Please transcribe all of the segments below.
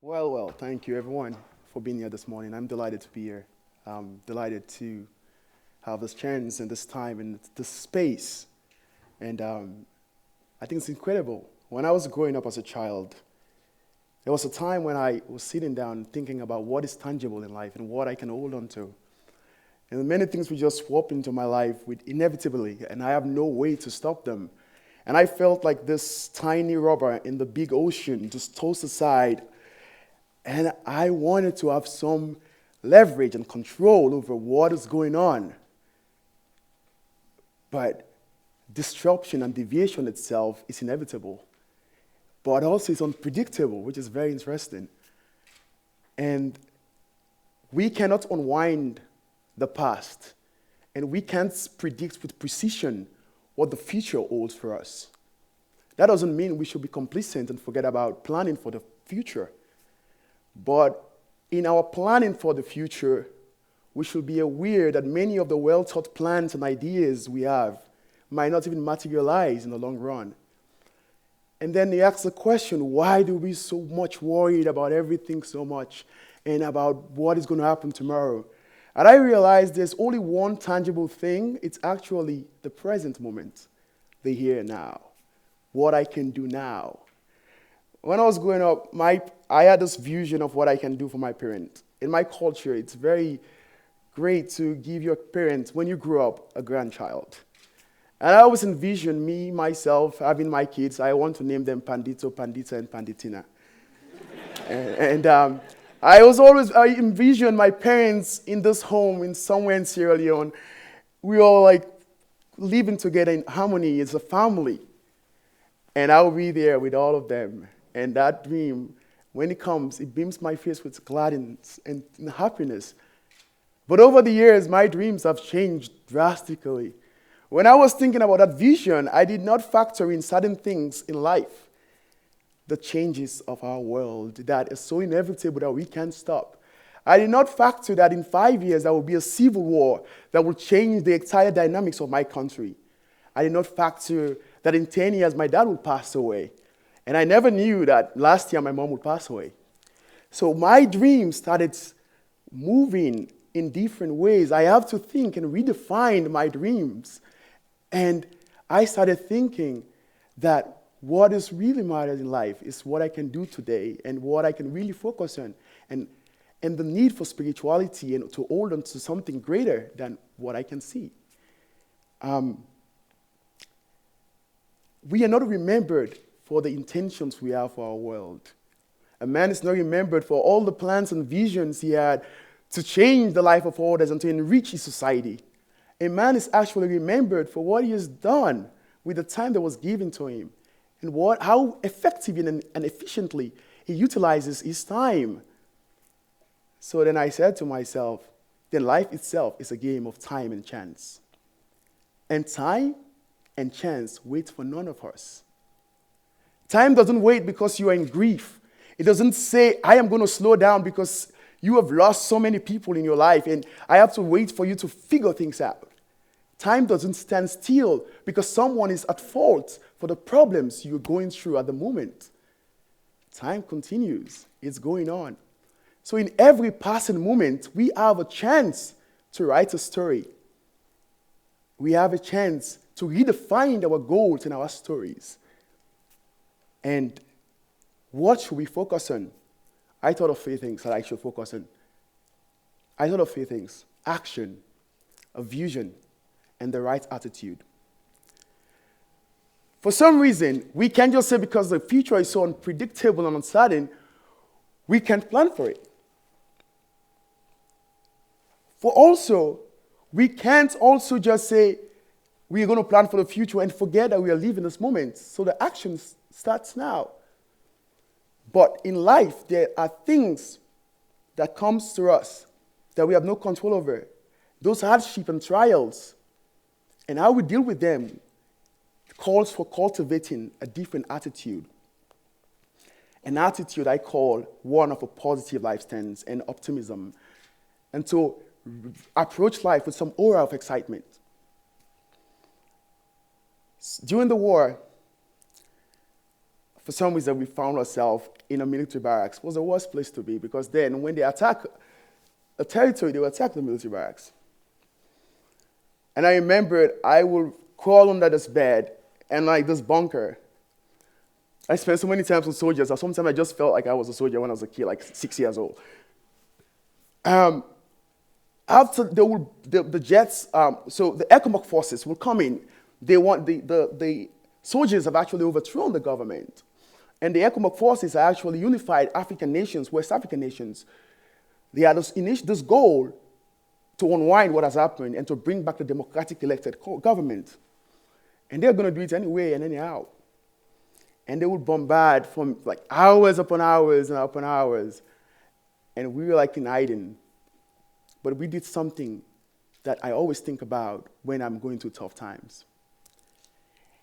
Well, thank you everyone for being here this morning. I'm delighted to be here. I'm delighted to have this chance and this time and this space. And I think it's incredible. When I was growing up as a child, there was a time when I was sitting down thinking about what is tangible in life and what I can hold on to. And many things would just swap into my life with inevitably, and I have no way to stop them. And I felt like this tiny rubber in the big ocean just tossed aside. And I wanted to have some leverage and control over what is going on. But disruption and deviation itself is inevitable. But also it's unpredictable, which is very interesting. And we cannot unwind the past. And we can't predict with precision what the future holds for us. That doesn't mean we should be complacent and forget about planning for the future. But in our planning for the future, we should be aware that many of the well-thought plans and ideas we have might not even materialize in the long run. And then they ask the question, why do we so much worried about everything so much and about what is going to happen tomorrow? And I realized there's only one tangible thing. It's actually the present moment, the here and now, what I can do now. When I was growing up, I had this vision of what I can do for my parents. In my culture, it's very great to give your parents, when you grow up, a grandchild. And I always envision me, myself, having my kids. I want to name them Pandito, Pandita, and Panditina. I envision my parents in this home somewhere in Sierra Leone. We all like living together in harmony as a family. And I'll be there with all of them. And that dream, when it comes, it beams my face with gladness and happiness. But over the years, my dreams have changed drastically. When I was thinking about that vision, I did not factor in certain things in life. The changes of our world that is so inevitable that we can't stop. I did not factor that in 5 years there will be a civil war that will change the entire dynamics of my country. I did not factor that in 10 years my dad will pass away. And I never knew that last year my mom would pass away. So my dreams started moving in different ways. I have to think and redefine my dreams. And I started thinking that what is really matters in life is what I can do today and what I can really focus on. And the need for spirituality and to hold on to something greater than what I can see. We are not remembered for the intentions we have for our world. A man is not remembered for all the plans and visions he had to change the life of others and to enrich his society. A man is actually remembered for what he has done with the time that was given to him and how effectively and efficiently he utilizes his time. So then I said to myself, then life itself is a game of time and chance. And time and chance wait for none of us. Time doesn't wait because you are in grief. It doesn't say, I am going to slow down because you have lost so many people in your life and I have to wait for you to figure things out. Time doesn't stand still because someone is at fault for the problems you're going through at the moment. Time continues. It's going on. So in every passing moment, we have a chance to write a story. We have a chance to redefine our goals and our stories. And what should we focus on? I thought of 3 things that I should focus on. I thought of 3 things: action, a vision, and the right attitude. For some reason, we can't just say because the future is so unpredictable and uncertain, we can't plan for it. We can't also just say we're going to plan for the future and forget that we are living this moment. So the action starts now. But in life, there are things that comes to us that we have no control over. Those hardships and trials, and how we deal with them calls for cultivating a different attitude. An attitude I call one of a positive life stance and optimism. And to approach life with some aura of excitement. During the war, for some reason, we found ourselves in a military barracks. It was the worst place to be because then when they attack a territory, they would attack the military barracks. And I remembered I would crawl under this bed and like this bunker. I spent so many times with soldiers. Sometimes I just felt like I was a soldier when I was a kid, like 6 years old. After the jets, so the economic forces will come in. They want the soldiers have actually overthrown the government. And the ECOMOG forces are actually unified African nations, West African nations. They had this goal to unwind what has happened and to bring back the democratic elected government. And they're going to do it anyway and anyhow. And they would bombard from like hours upon hours and upon hours. And we were like in hiding. But we did something that I always think about when I'm going through tough times.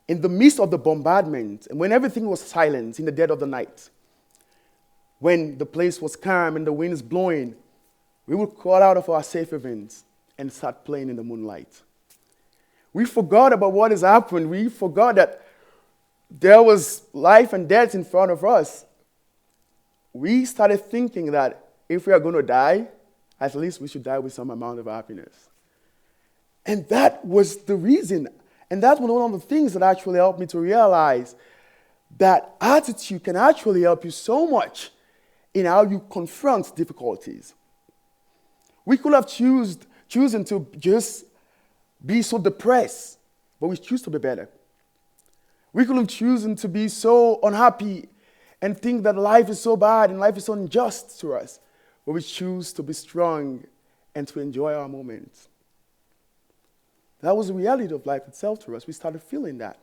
In the midst of the bombardment, and when everything was silent in the dead of the night, when the place was calm and the wind is blowing, we would crawl out of our safe havens and start playing in the moonlight. We forgot about what has happened. We forgot that there was life and death in front of us. We started thinking that if we are going to die, at least we should die with some amount of happiness. And that was the reason. And that's one of the things that actually helped me to realize that attitude can actually help you so much in how you confront difficulties. We could have chosen to just be so depressed, but we choose to be better. We could have chosen to be so unhappy and think that life is so bad and life is so unjust to us, but we choose to be strong and to enjoy our moments. That was the reality of life itself to us. We started feeling that.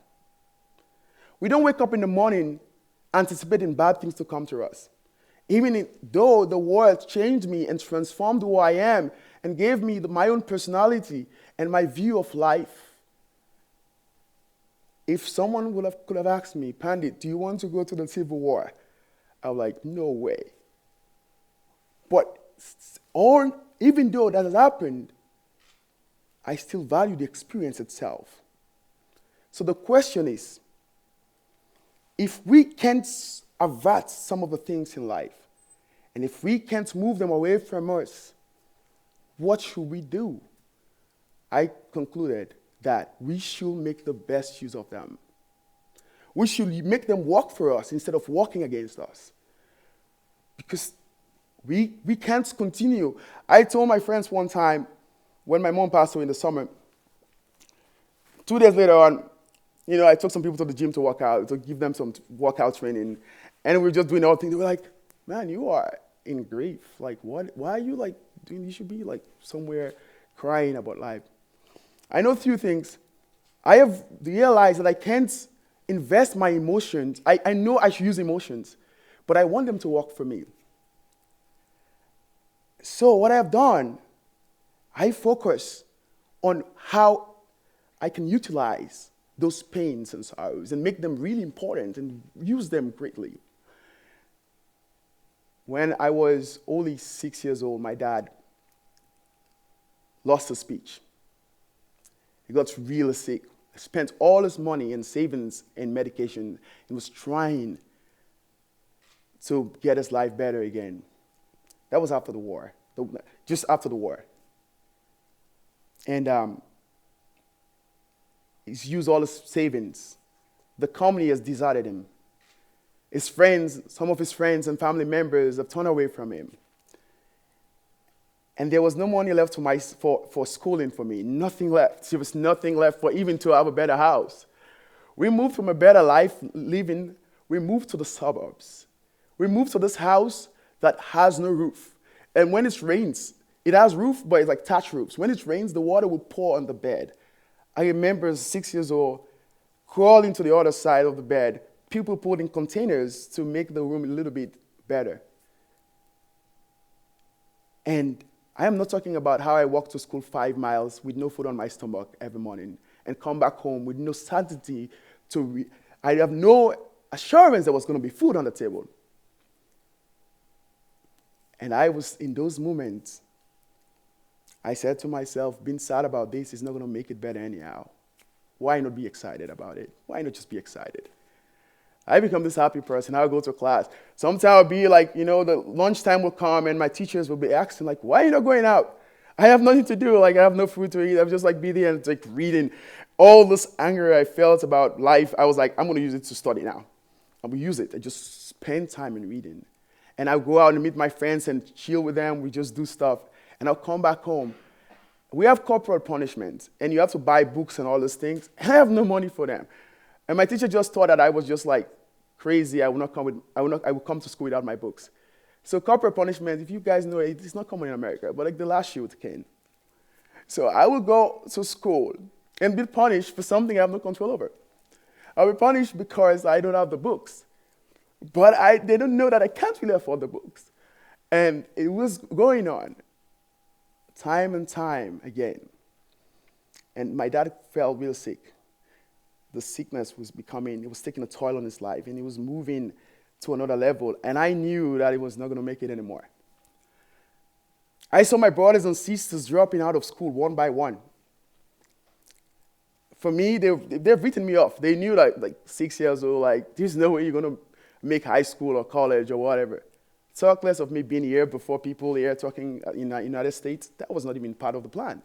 We don't wake up in the morning anticipating bad things to come to us. Even though the world changed me and transformed who I am and gave me my own personality and my view of life. If someone could have asked me, Pandit, do you want to go to the Civil War? I was like, no way. But even though that has happened, I still value the experience itself. So the question is, if we can't avert some of the things in life, and if we can't move them away from us, what should we do? I concluded that we should make the best use of them. We should make them work for us instead of working against us. Because we can't continue. I told my friends one time, when my mom passed away in the summer, 2 days later on, I took some people to the gym to work out, to give them some workout training. And we were just doing all things. They were like, man, you are in grief. Like, what? Why are you doing, you should be somewhere crying about life. I know a few things. I have realized that I can't invest my emotions. I know I should use emotions, but I want them to work for me. So what I have done, I focus on how I can utilize those pains and sorrows and make them really important and use them greatly. When I was only 6 years old, my dad lost his speech. He got really sick. He spent all his money and savings and medication and was trying to get his life better again. That was after the war, just after the war. And he's used all his savings. The company has deserted him. His friends, some of his friends and family members have turned away from him. And there was no money left for schooling for me. Nothing left. There was nothing left for even to have a better house. We moved from a better life living, we moved to the suburbs. We moved to this house that has no roof. And when it rains, it has roof, but it's like thatch roofs. When it rains, the water will pour on the bed. I remember as 6 years old, crawling to the other side of the bed, people put in containers to make the room a little bit better. And I am not talking about how I walk to school 5 miles with no food on my stomach every morning and come back home with no certainty I have no assurance there was going to be food on the table. And I was in those moments, I said to myself, being sad about this is not going to make it better anyhow. Why not be excited about it? Why not just be excited? I become this happy person. I'll go to class. Sometimes I'll be like, the lunchtime will come and my teachers will be asking, like, why are you not going out? I have nothing to do. Like, I have no food to eat. I'm just like be there and like reading. All this anger I felt about life, I was like, I'm going to use it to study now. I will use it. I just spend time in reading. And I'll go out and meet my friends and chill with them. We just do stuff. And I'll come back home. We have corporal punishment, and you have to buy books and all those things. And I have no money for them. And my teacher just thought that I was just like crazy. I would come to school without my books. So corporal punishment, if you guys know it, it's not common in America, but like the last year it came. So I would go to school and be punished for something I have no control over. I'll be punished because I don't have the books. But they don't know that I can't really afford the books. And it was going on time and time again. And my dad fell real sick. The sickness was it was taking a toll on his life, and he was moving to another level. And I knew that he was not going to make it anymore. I saw my brothers and sisters dropping out of school one by one. For me, they've written me off. They knew that, like 6 years old, like, there's no way you're going to make high school or college or whatever. Talk less of me being here before people here talking in the United States. That was not even part of the plan.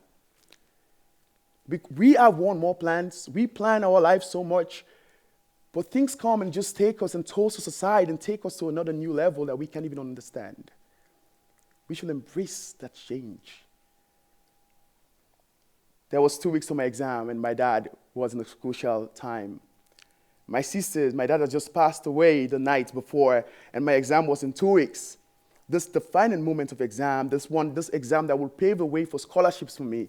We have one more plans. We plan our lives so much, but things come and just take us and toss us aside and take us to another new level that we can't even understand. We should embrace that change. There was 2 weeks to my exam, and my dad was in a crucial time. My dad had just passed away the night before, and my exam was in 2 weeks. This defining moment of exam, this exam that will pave the way for scholarships for me.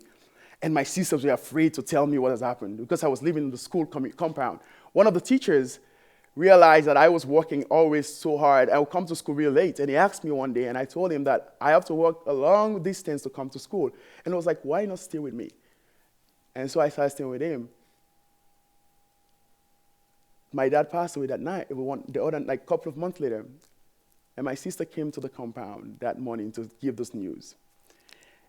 And my sisters were afraid to tell me what has happened because I was living in the school compound. One of the teachers realized that I was working always so hard. I would come to school real late, and he asked me one day, and I told him that I have to walk a long distance to come to school. And I was like, why not stay with me? And so I started staying with him. My dad passed away that night, couple of months later. And my sister came to the compound that morning to give this news.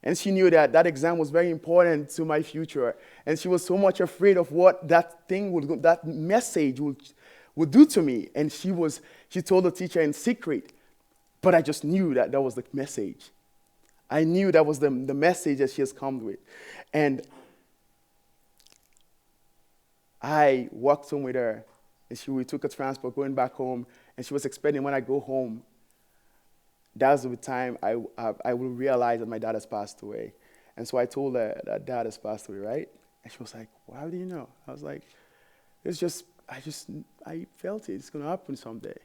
And she knew that that exam was very important to my future. And she was so much afraid of what that message would do to me. And she told the teacher in secret. But I just knew that was the message. I knew that was the message that she has come with. And I walked home with her. And we took a transport going back home. And she was expecting when I go home, that's the time I will realize that my dad has passed away. And so I told her that dad has passed away, right? And she was like, how do you know? I was like, I felt it. It's going to happen someday.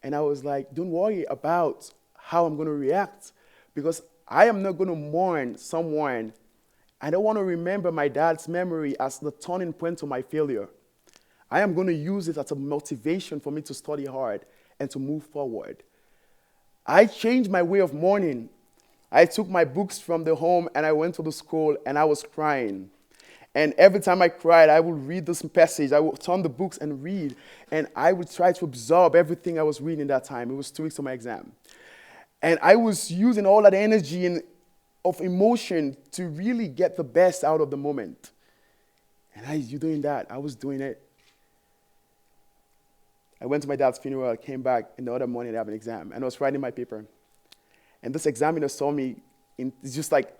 And I was like, don't worry about how I'm going to react, because I am not going to mourn someone. I don't want to remember my dad's memory as the turning point to my failure. I am going to use it as a motivation for me to study hard and to move forward. I changed my way of mourning. I took my books from the home and I went to the school and I was crying. And every time I cried, I would read this passage. I would turn the books and read. And I would try to absorb everything I was reading that time. It was 2 weeks to my exam. And I was using all that energy of emotion to really get the best out of the moment. And you doing that. I was doing it. I went to my dad's funeral, I came back, and the other morning I have an exam, and I was writing my paper. And this examiner saw me, it's just like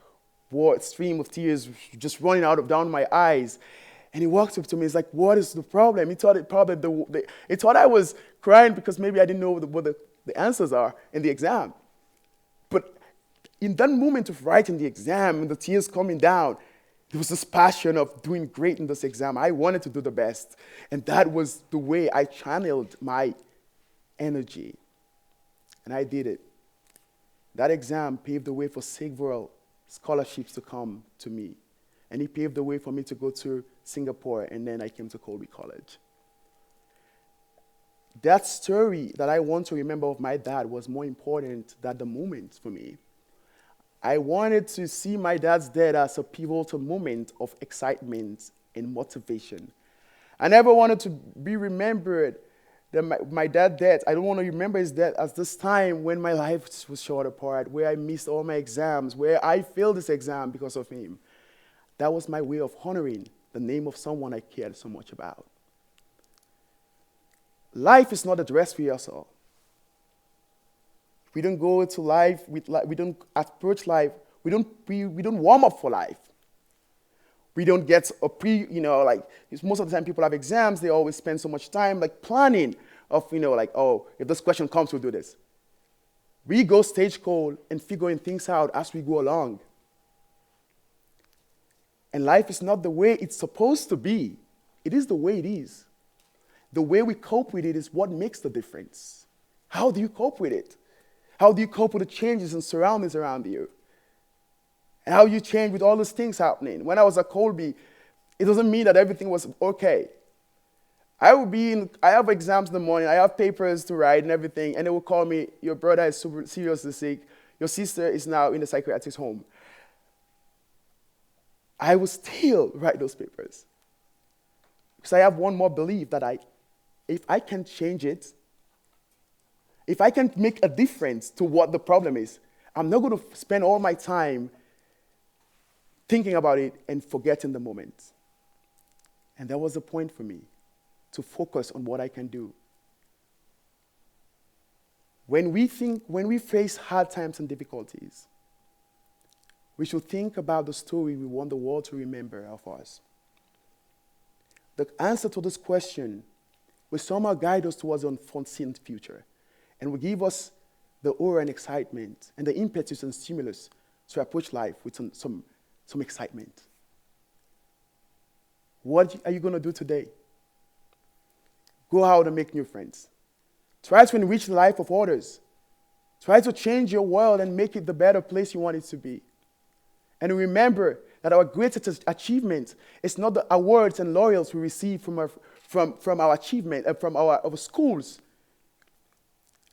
stream of tears just running down my eyes. And he walked up to me, he's like, what is the problem? He thought he thought I was crying because maybe I didn't know what the answers are in the exam. But in that moment of writing the exam and the tears coming down, there was this passion of doing great in this exam. I wanted to do the best. And that was the way I channeled my energy. And I did it. That exam paved the way for several scholarships to come to me. And it paved the way for me to go to Singapore, and then I came to Colby College. That story that I want to remember of my dad was more important than the moment for me. I wanted to see my dad's death as a pivotal moment of excitement and motivation. I never wanted to be remembered that my dad's death, I don't want to remember his death as this time when my life was short apart, where I missed all my exams, where I failed this exam because of him. That was my way of honoring the name of someone I cared so much about. Life is not a dress rehearsal. We don't go to life with we don't approach life. We don't warm up for life. We don't get a most of the time people have exams, they always spend so much time like planning of, if this question comes, we'll do this. We go stage cold and figuring things out as we go along. And life is not the way it's supposed to be. It is the way it is. The way we cope with it is what makes the difference. How do you cope with it? How do you cope with the changes and surroundings around you? And how you change with all those things happening. When I was at Colby, it doesn't mean that everything was okay. I have exams in the morning, I have papers to write and everything, and they will call me, your brother is super seriously sick, your sister is now in the psychiatrist's home. I will still write those papers. Because I have one more belief that if I can change it, if I can make a difference to what the problem is, I'm not going to spend all my time thinking about it and forgetting the moment. And that was the point for me, to focus on what I can do. When we face hard times and difficulties, we should think about the story we want the world to remember of us. The answer to this question will somehow guide us towards an unforeseen future and will give us the aura and excitement and the impetus and stimulus to approach life with some excitement. What are you going to do today? Go out and make new friends. Try to enrich the life of others. Try to change your world and make it the better place you want it to be. And remember that our greatest achievement is not the awards and laurels we receive from our achievement, from our schools.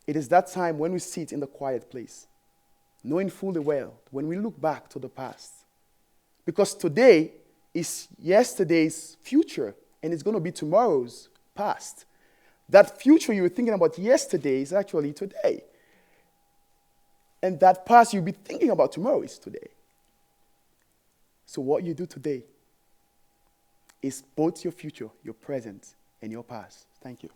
It is that time when we sit in the quiet place, knowing fully well when we look back to the past. Because today is yesterday's future, and it's going to be tomorrow's past. That future you were thinking about yesterday is actually today. And that past you'll be thinking about tomorrow is today. So what you do today is both your future, your present, and your past. Thank you.